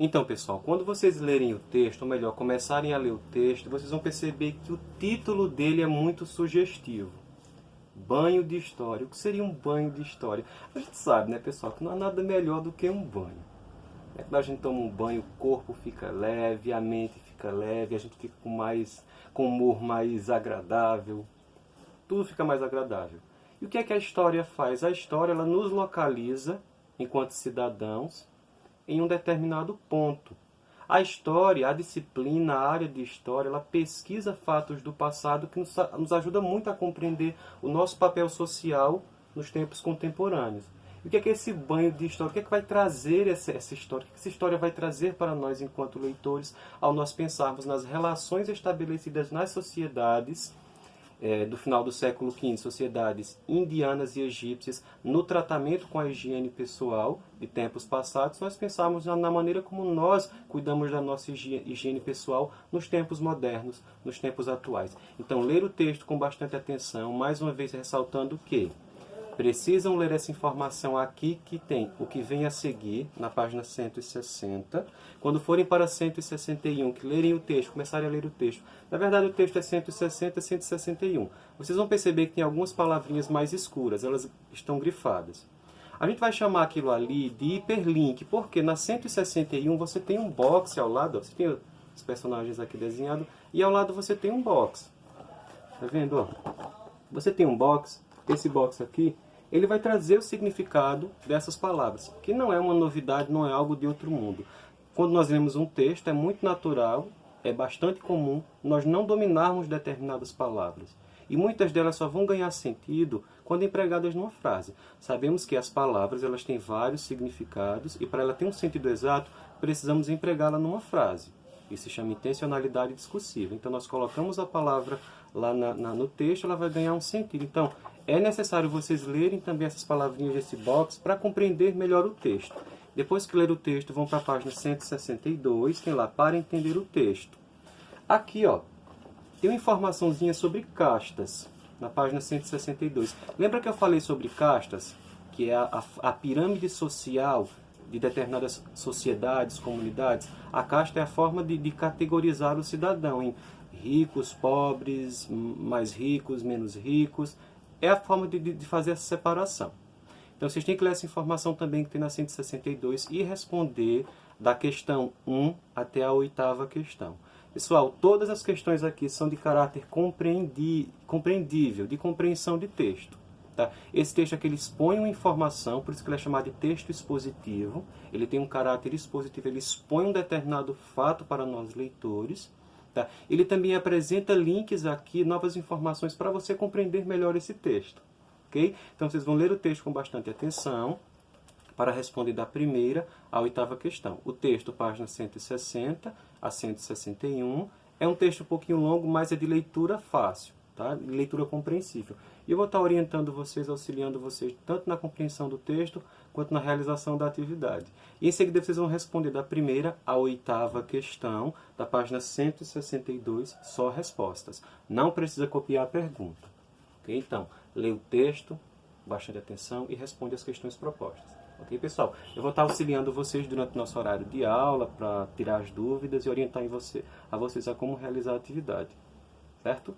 Então, pessoal, quando vocês lerem o texto, ou melhor, começarem a ler o texto, vocês vão perceber que o título dele é muito sugestivo. Banho de história. O que seria um banho de história? A gente sabe, né, pessoal, que não há nada melhor do que um banho. Quando a gente toma um banho, o corpo fica leve, a mente fica leve, a gente fica com humor mais agradável. Tudo fica mais agradável. E o que é que a história faz? A história ela nos localiza, enquanto cidadãos, em um determinado ponto. A história, a disciplina, a área de história, ela pesquisa fatos do passado que nos ajuda muito a compreender o nosso papel social nos tempos contemporâneos. E o que é esse banho de história? O que é que vai trazer essa história? O que essa história vai trazer para nós enquanto leitores ao nós pensarmos nas relações estabelecidas nas sociedades do final do século XV, sociedades indianas e egípcias, no tratamento com a higiene pessoal de tempos passados, nós pensamos na maneira como nós cuidamos da nossa higiene pessoal nos tempos modernos, nos tempos atuais. Então, ler o texto com bastante atenção, mais uma vez ressaltando que precisam ler essa informação aqui que tem o que vem a seguir, na página 160. Quando forem para 161, que lerem o texto, começarem a ler o texto. Na verdade, o texto é 160 e 161. Vocês vão perceber que tem algumas palavrinhas mais escuras, elas estão grifadas. A gente vai chamar aquilo ali de hiperlink, porque na 161 você tem um box ao lado, você tem os personagens aqui desenhados, e ao lado você tem um box. Tá vendo? Você tem um box, esse box aqui, ele vai trazer o significado dessas palavras, que não é uma novidade, não é algo de outro mundo. Quando nós lemos um texto, é muito natural, é bastante comum nós não dominarmos determinadas palavras. E muitas delas só vão ganhar sentido quando empregadas numa frase. Sabemos que as palavras elas têm vários significados e para ela ter um sentido exato, precisamos empregá-la numa frase. Isso se chama intencionalidade discursiva. Então nós colocamos a palavra lá no texto, ela vai ganhar um sentido. Então é necessário vocês lerem também essas palavrinhas desse box para compreender melhor o texto. Depois que ler o texto, vão para a página 162, tem lá para entender o texto. Aqui, ó, tem uma informaçãozinha sobre castas, na página 162. Lembra que eu falei sobre castas? Que é a pirâmide social de determinadas sociedades, comunidades. A casta é a forma de categorizar o cidadão em ricos, pobres, mais ricos, menos ricos. É a forma de fazer essa separação. Então vocês têm que ler essa informação também que tem na 162 e responder da questão 1 até a 8ª questão. Pessoal, todas as questões aqui são de caráter compreendível, de compreensão de texto. Tá? Esse texto aqui ele expõe uma informação, por isso que ele é chamado de texto expositivo. Ele tem um caráter expositivo, ele expõe um determinado fato para nós leitores. Tá? Ele também apresenta links aqui, novas informações para você compreender melhor esse texto. Okay? Então vocês vão ler o texto com bastante atenção para responder da 1ª à 8ª questão. O texto, página 160 a 161, é um texto um pouquinho longo, mas é de leitura fácil, tá? De leitura compreensível. E eu vou estar orientando vocês, auxiliando vocês, tanto na compreensão do texto, quanto na realização da atividade. E em seguida vocês vão responder da 1ª à 8ª questão, da página 162, só respostas. Não precisa copiar a pergunta. Okay? Então, lê o texto, bastante atenção e responde as questões propostas. Ok, pessoal? Eu vou estar auxiliando vocês durante o nosso horário de aula para tirar as dúvidas e orientar a vocês a como realizar a atividade. Certo?